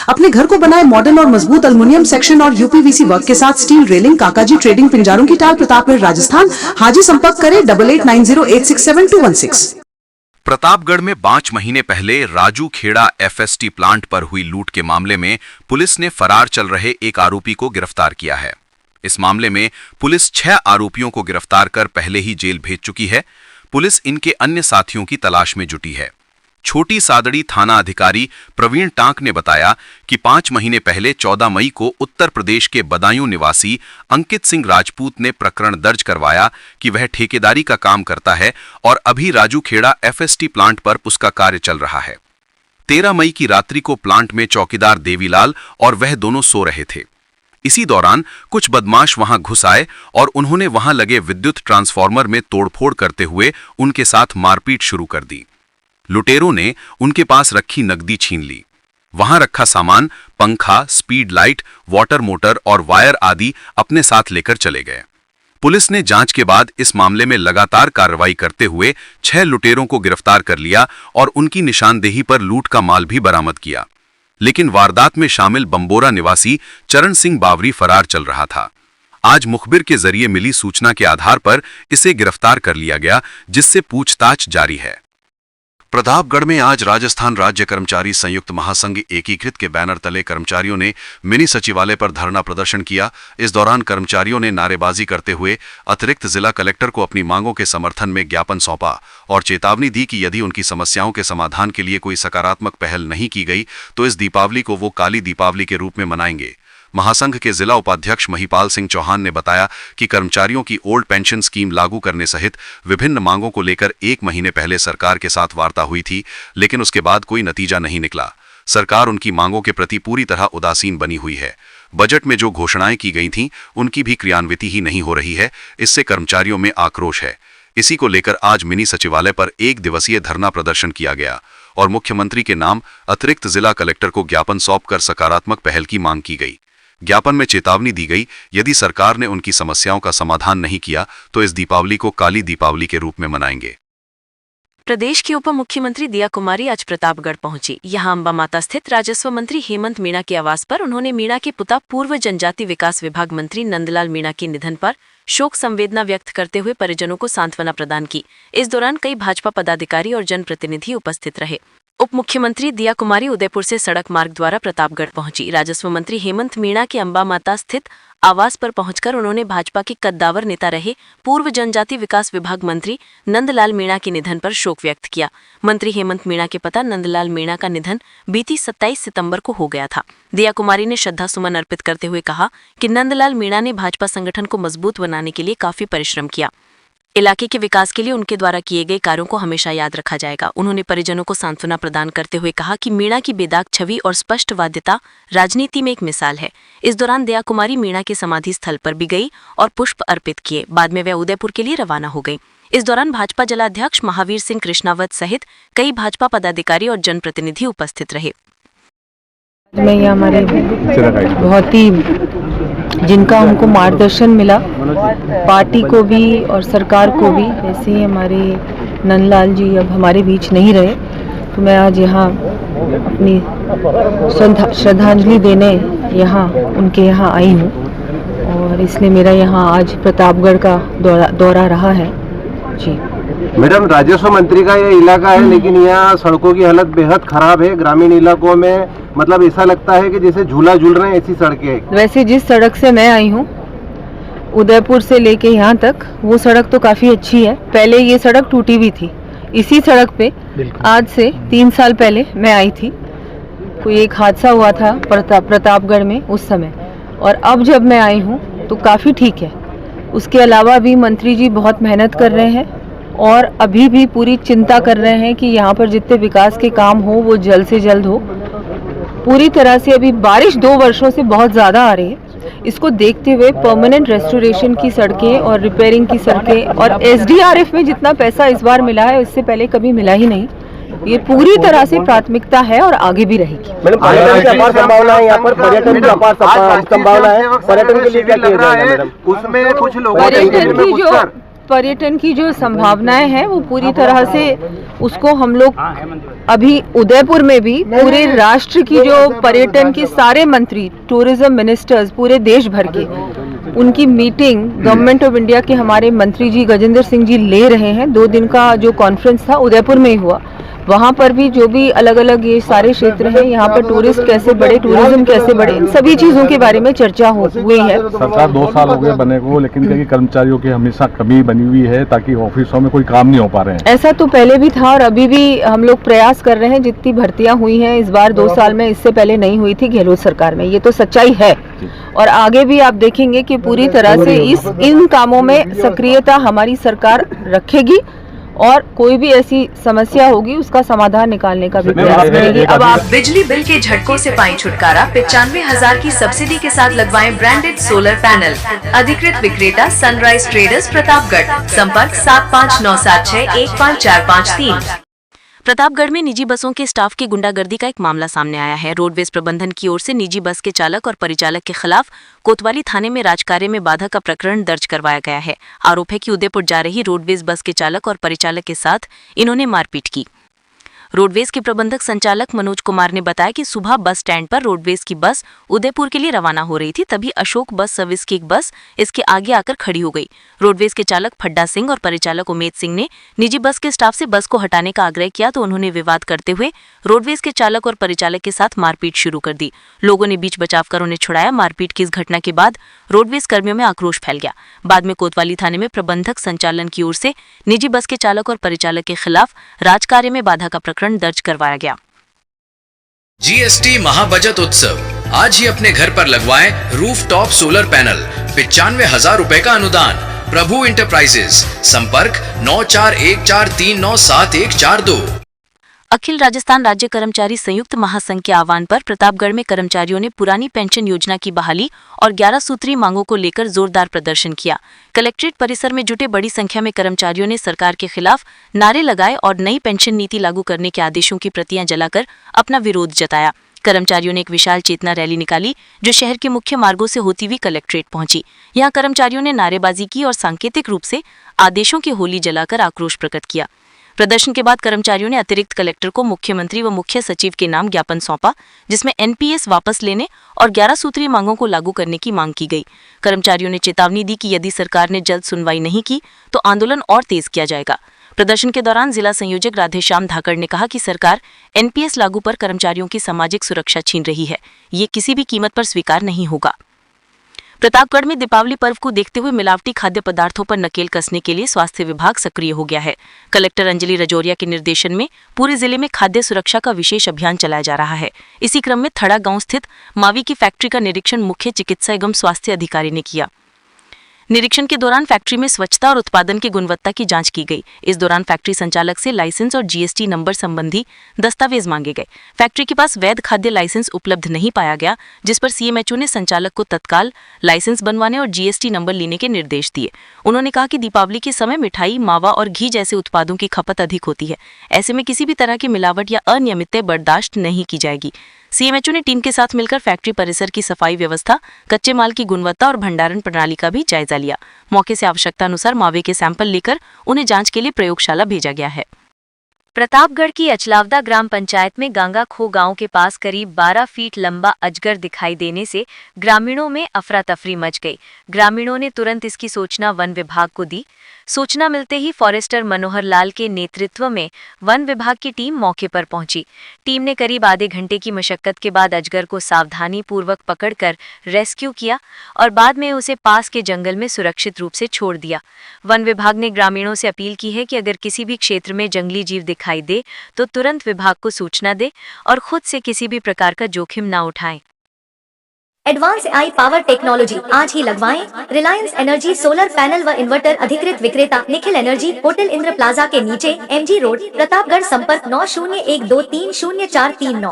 अपने घर को बनाए मॉडर्न और मजबूत एल्युमिनियम सेक्शन और यूपीवीसी वर्क के साथ स्टील रेलिंग काकाजी ट्रेडिंग पिंजारों की टाल, प्रतापगढ़ राजस्थान। हाजी संपर्क करें 8890867216। प्रतापगढ़ में 5 महीने पहले राजू खेड़ा एफएसटी प्लांट पर हुई लूट के मामले में पुलिस ने फरार चल रहे एक आरोपी को गिरफ्तार किया है। इस मामले में पुलिस 6 आरोपियों को गिरफ्तार कर पहले ही जेल भेज चुकी है। पुलिस इनके अन्य साथियों की तलाश में जुटी है। छोटी सादड़ी थाना अधिकारी प्रवीण टांक ने बताया कि 5 महीने पहले 14 मई को उत्तर प्रदेश के बदायूं निवासी अंकित सिंह राजपूत ने प्रकरण दर्ज करवाया कि वह ठेकेदारी का काम करता है और अभी राजू खेड़ा एफएसटी प्लांट पर उसका कार्य चल रहा है। 13 मई की रात्रि को प्लांट में चौकीदार देवीलाल और वह दोनों सो रहे थे। इसी दौरान कुछ बदमाश वहां घुस आए और उन्होंने वहां लगे विद्युत ट्रांसफार्मर में तोड़फोड़ करते हुए उनके साथ मारपीट शुरू कर दी। लुटेरों ने उनके पास रखी नकदी छीन ली। वहां रखा सामान, पंखा, स्पीड लाइट, वाटर मोटर और वायर आदि अपने साथ लेकर चले गए। पुलिस ने जांच के बाद इस मामले में लगातार कार्रवाई करते हुए 6 लुटेरों को गिरफ्तार कर लिया और उनकी निशानदेही पर लूट का माल भी बरामद किया। लेकिन वारदात में शामिल बंबोरा निवासी चरण सिंह बावरी फरार चल रहा था। आज मुखबिर के जरिए मिली सूचना के आधार पर इसे गिरफ्तार कर लिया गया, जिससे पूछताछ जारी है। प्रतापगढ़ में आज राजस्थान राज्य कर्मचारी संयुक्त महासंघ एकीकृत के बैनर तले कर्मचारियों ने मिनी सचिवालय पर धरना प्रदर्शन किया। इस दौरान कर्मचारियों ने नारेबाजी करते हुए अतिरिक्त जिला कलेक्टर को अपनी मांगों के समर्थन में ज्ञापन सौंपा और चेतावनी दी कि यदि उनकी समस्याओं के समाधान के लिए कोई सकारात्मक पहल नहीं की गई तो इस दीपावली को वो काली दीपावली के रूप में मनाएंगे। महासंघ के जिला उपाध्यक्ष महिपाल सिंह चौहान ने बताया कि कर्मचारियों की ओल्ड पेंशन स्कीम लागू करने सहित विभिन्न मांगों को लेकर 1 महीने पहले सरकार के साथ वार्ता हुई थी, लेकिन उसके बाद कोई नतीजा नहीं निकला। सरकार उनकी मांगों के प्रति पूरी तरह उदासीन बनी हुई है। बजट में जो घोषणाएं की गई थीं, उनकी भी क्रियान्विति ही नहीं हो रही है। इससे कर्मचारियों में आक्रोश है। इसी को लेकर आज मिनी सचिवालय पर 1 दिवसीय धरना प्रदर्शन किया गया और मुख्यमंत्री के नाम अतिरिक्त जिला कलेक्टर को ज्ञापन सौंपकर सकारात्मक पहल की मांग की गई। ज्ञापन में चेतावनी दी गई, यदि सरकार ने उनकी समस्याओं का समाधान नहीं किया तो इस दीपावली को काली दीपावली के रूप में मनाएंगे। प्रदेश की उप मुख्यमंत्री दिया कुमारी आज प्रतापगढ़ पहुंची। यहां अंबा माता स्थित राजस्व मंत्री हेमंत मीणा के आवास पर उन्होंने मीणा के पिता पूर्व जनजाति विकास विभाग मंत्री नंदलाल मीणा के निधन पर शोक संवेदना व्यक्त करते हुए परिजनों को सांत्वना प्रदान की। इस दौरान कई भाजपा पदाधिकारी और जनप्रतिनिधि उपस्थित रहे। उप मुख्यमंत्री दिया कुमारी उदयपुर से सड़क मार्ग द्वारा प्रतापगढ़ पहुंची। राजस्व मंत्री हेमंत मीणा के अंबा माता स्थित आवास पर पहुंचकर उन्होंने भाजपा के कद्दावर नेता रहे पूर्व जनजाति विकास विभाग मंत्री नंदलाल मीणा के निधन पर शोक व्यक्त किया। मंत्री हेमंत मीणा के पिता नंदलाल मीणा का निधन बीती 27 सितंबर को हो गया था। दिया कुमारी ने श्रद्धा सुमन अर्पित करते हुए कहा कि नंदलाल मीणा ने भाजपा संगठन को मजबूत बनाने के लिए काफी परिश्रम किया। इलाके के विकास के लिए उनके द्वारा किए गए कार्यों को हमेशा याद रखा जाएगा। उन्होंने परिजनों को सांत्वना प्रदान करते हुए कहा कि मीणा की बेदाग छवि और स्पष्ट वाद्यता राजनीति में एक मिसाल है। इस दौरान दया कुमारी मीणा के समाधि स्थल पर भी गई और पुष्प अर्पित किए। बाद में वह उदयपुर के लिए रवाना हो गई। इस दौरान भाजपा जिलाध्यक्ष महावीर सिंह कृष्णावत सहित कई भाजपा पदाधिकारी और जनप्रतिनिधि उपस्थित रहे। मैं ये हमारे बहुत ही जिनका हमको मार्गदर्शन मिला, पार्टी को भी और सरकार को भी, ऐसे ही हमारे नंदलाल जी अब हमारे बीच नहीं रहे, तो मैं आज यहाँ अपनी श्रद्धांजलि देने यहाँ उनके यहाँ आई हूँ और इसलिए मेरा यहाँ आज प्रतापगढ़ का दौरा रहा है। जी मैडम, राजस्व मंत्री का ये इलाका है, लेकिन यहाँ सड़कों की हालत बेहद खराब है। ग्रामीण इलाकों में मतलब ऐसा लगता है कि जैसे झूला झूल रहे हैं, ऐसी सड़कें हैं। वैसे जिस सड़क से मैं आई हूँ उदयपुर से लेके यहाँ तक, वो सड़क तो काफ़ी अच्छी है। पहले ये सड़क टूटी हुई थी। इसी सड़क पे आज से 3 साल पहले मैं आई थी, कोई एक हादसा हुआ था प्रतापगढ़ में उस समय, और अब जब मैं आई हूँ तो काफ़ी ठीक है। उसके अलावा भी मंत्री जी बहुत मेहनत कर रहे हैं और अभी भी पूरी चिंता कर रहे हैं कि यहाँ पर जितने विकास के काम हो वो जल्द से जल्द हो। पूरी तरह से अभी बारिश 2 वर्षों से बहुत ज़्यादा आ रही है, इसको देखते हुए परमानेंट रेस्टोरेशन की सड़कें और रिपेयरिंग की सड़कें और एसडीआरएफ में जितना पैसा इस बार मिला है इससे पहले कभी मिला ही नहीं, ये पूरी तरह से प्राथमिकता है और आगे भी रहेगी। मैडम, पर्यटन की अपार संभावना है यहाँ पर, पर्यटन की अपार संभावना है। पर्यटन के लिए क्या किया जाएगा मैडम? उसमें कुछ लोगों पर्यटन की जो संभावनाएं हैं वो पूरी तरह से उसको हम लोग अभी उदयपुर में भी पूरे राष्ट्र की जो पर्यटन के सारे मंत्री, टूरिज्म मिनिस्टर्स पूरे देश भर के, उनकी मीटिंग गवर्नमेंट ऑफ इंडिया के हमारे मंत्री जी गजेंद्र सिंह जी ले रहे हैं। 2 दिन का जो कॉन्फ्रेंस था उदयपुर में ही हुआ, वहाँ पर भी जो भी अलग अलग ये सारे क्षेत्र हैं, यहाँ पर टूरिस्ट कैसे बढ़े, टूरिज्म कैसे बढ़े, इन सभी चीजों के बारे में चर्चा हुई है। सरकार 2 साल हो गए बने को, लेकिन कई कर्मचारियों की हमेशा कमी बनी हुई है ताकि ऑफिसों में कोई काम नहीं हो पा रहे हैं। ऐसा तो पहले भी था और अभी भी हम लोग प्रयास कर रहे हैं। जितनी भर्तियां हुई हैं इस बार 2 साल में, इससे पहले नहीं हुई थी गहलोत सरकार में, ये तो सच्चाई है। और आगे भी आप देखेंगे कि पूरी तरह से इन कामों में सक्रियता हमारी सरकार रखेगी और कोई भी ऐसी समस्या होगी उसका समाधान निकालने का भी प्रयास करेगी। अब आप बिजली बिल के झटकों से पाएं छुटकारा, 95,000 की सब्सिडी के साथ लगवाएं ब्रांडेड सोलर पैनल। अधिकृत विक्रेता सनराइज ट्रेडर्स प्रतापगढ़। संपर्क 7597615453। प्रतापगढ़ में निजी बसों के स्टाफ की गुंडागर्दी का एक मामला सामने आया है। रोडवेज प्रबंधन की ओर से निजी बस के चालक और परिचालक के खिलाफ कोतवाली थाने में राजकार्य में बाधा का प्रकरण दर्ज करवाया गया है। आरोप है कि उदयपुर जा रही रोडवेज बस के चालक और परिचालक के साथ इन्होंने मारपीट की। रोडवेज के प्रबंधक संचालक मनोज कुमार ने बताया कि सुबह बस स्टैंड पर रोडवेज की बस उदयपुर के लिए रवाना हो रही थी, तभी अशोक बस सर्विस की एक बस इसके आगे आकर खड़ी हो गई। रोडवेज के चालक फड्डा सिंह और परिचालक उमेद सिंह ने निजी बस के स्टाफ से बस को हटाने का आग्रह किया तो उन्होंने विवाद करते हुए रोडवेज के चालक और परिचालक के साथ मारपीट शुरू कर दी। लोगों ने बीच बचाव कर उन्हें छुड़ाया। मारपीट की इस घटना के बाद रोडवेज कर्मियों में आक्रोश फैल गया। बाद में कोतवाली थाने में प्रबंधक संचालन की ओर से निजी बस के चालक और परिचालक के खिलाफ राजकार्य में बाधा का प्रकरण दर्ज करवाया गया। जीएसटी महाबचत उत्सव, आज ही अपने घर पर लगवाएं रूफटॉप सोलर पैनल। 95,000 रुपए का अनुदान। प्रभु इंटरप्राइजेज। संपर्क 9414397142। अखिल राजस्थान राज्य कर्मचारी संयुक्त महासंघ के आह्वान पर प्रतापगढ़ में कर्मचारियों ने पुरानी पेंशन योजना की बहाली और 11 सूत्री मांगों को लेकर जोरदार प्रदर्शन किया। कलेक्ट्रेट परिसर में जुटे बड़ी संख्या में कर्मचारियों ने सरकार के खिलाफ नारे लगाए और नई पेंशन नीति लागू करने के आदेशों की प्रतियां जलाकर अपना विरोध जताया। कर्मचारियों ने एक विशाल चेतना रैली निकाली जो शहर के मुख्य मार्गों से होती हुई कलेक्ट्रेट पहुंची। यहां कर्मचारियों ने नारेबाजी की और सांकेतिक रूप से आदेशों की होली जलाकर आक्रोश प्रकट किया। प्रदर्शन के बाद कर्मचारियों ने अतिरिक्त कलेक्टर को मुख्यमंत्री व मुख्य सचिव के नाम ज्ञापन सौंपा, जिसमें एनपीएस वापस लेने और 11 सूत्री मांगों को लागू करने की मांग की गई। कर्मचारियों ने चेतावनी दी कि यदि सरकार ने जल्द सुनवाई नहीं की तो आंदोलन और तेज किया जाएगा। प्रदर्शन के दौरान जिला संयोजक राधेश्याम धाकड़ ने कहा कि सरकार एनपीएस लागू पर कर्मचारियों की सामाजिक सुरक्षा छीन रही है, ये किसी भी कीमत पर स्वीकार नहीं होगा। प्रतापगढ़ में दीपावली पर्व को देखते हुए मिलावटी खाद्य पदार्थों पर नकेल कसने के लिए स्वास्थ्य विभाग सक्रिय हो गया है। कलेक्टर अंजलि रजौरिया के निर्देशन में पूरे जिले में खाद्य सुरक्षा का विशेष अभियान चलाया जा रहा है। इसी क्रम में थड़ा गांव स्थित मावी की फैक्ट्री का निरीक्षण मुख्य चिकित्सा एवं स्वास्थ्य अधिकारी ने किया। निरीक्षण के दौरान फैक्ट्री में स्वच्छता और उत्पादन की गुणवत्ता की जांच की गई। इस दौरान फैक्ट्री संचालक से लाइसेंस और जीएसटी नंबर संबंधी दस्तावेज मांगे गए। फैक्ट्री के पास वैध खाद्य लाइसेंस उपलब्ध नहीं पाया गया, जिस पर सीएमएचओ ने संचालक को तत्काल लाइसेंस बनवाने और जीएसटी नंबर लेने के निर्देश दिए। उन्होंने कहा कि दीपावली के समय मिठाई, मावा और घी जैसे उत्पादों की खपत अधिक होती है। ऐसे में किसी भी तरह की मिलावट या अनियमितता बर्दाश्त नहीं की जाएगी। सीएमएचओ ने टीम के साथ मिलकर फैक्ट्री परिसर की सफाई व्यवस्था, कच्चे माल की गुणवत्ता और भंडारण प्रणाली का भी जायजा लिया। मौके से आवश्यकता अनुसार मावे के सैंपल लेकर उन्हें जांच के लिए प्रयोगशाला भेजा गया है। प्रतापगढ़ की अचलावदा ग्राम पंचायत में गांगा खो गांव के पास करीब 12 फीट लंबा अजगर दिखाई देने से ग्रामीणों में अफरा तफरी मच गई। ग्रामीणों ने तुरंत इसकी सूचना वन विभाग को दी। सूचना मिलते ही फॉरेस्टर मनोहर लाल के नेतृत्व में वन विभाग की टीम मौके पर पहुंची। टीम ने करीब आधे घंटे की मशक्कत के बाद अजगर को सावधानी पूर्वक पकड़कर रेस्क्यू किया और बाद में उसे पास के जंगल में सुरक्षित रूप से छोड़ दिया। वन विभाग ने ग्रामीणों से अपील की है कि अगर किसी भी क्षेत्र में जंगली जीव दिखाई दे तो तुरंत विभाग को सूचना दे और खुद से किसी भी प्रकार का जोखिम न उठाएं। एडवांस आई पावर टेक्नोलॉजी आज ही लगवाएं। रिलायंस एनर्जी सोलर पैनल व इन्वर्टर अधिकृत विक्रेता Nikhil energy, hotel Indra plaza के नीचे, एमजी रोड, प्रतापगढ़। संपर्क 9012300439।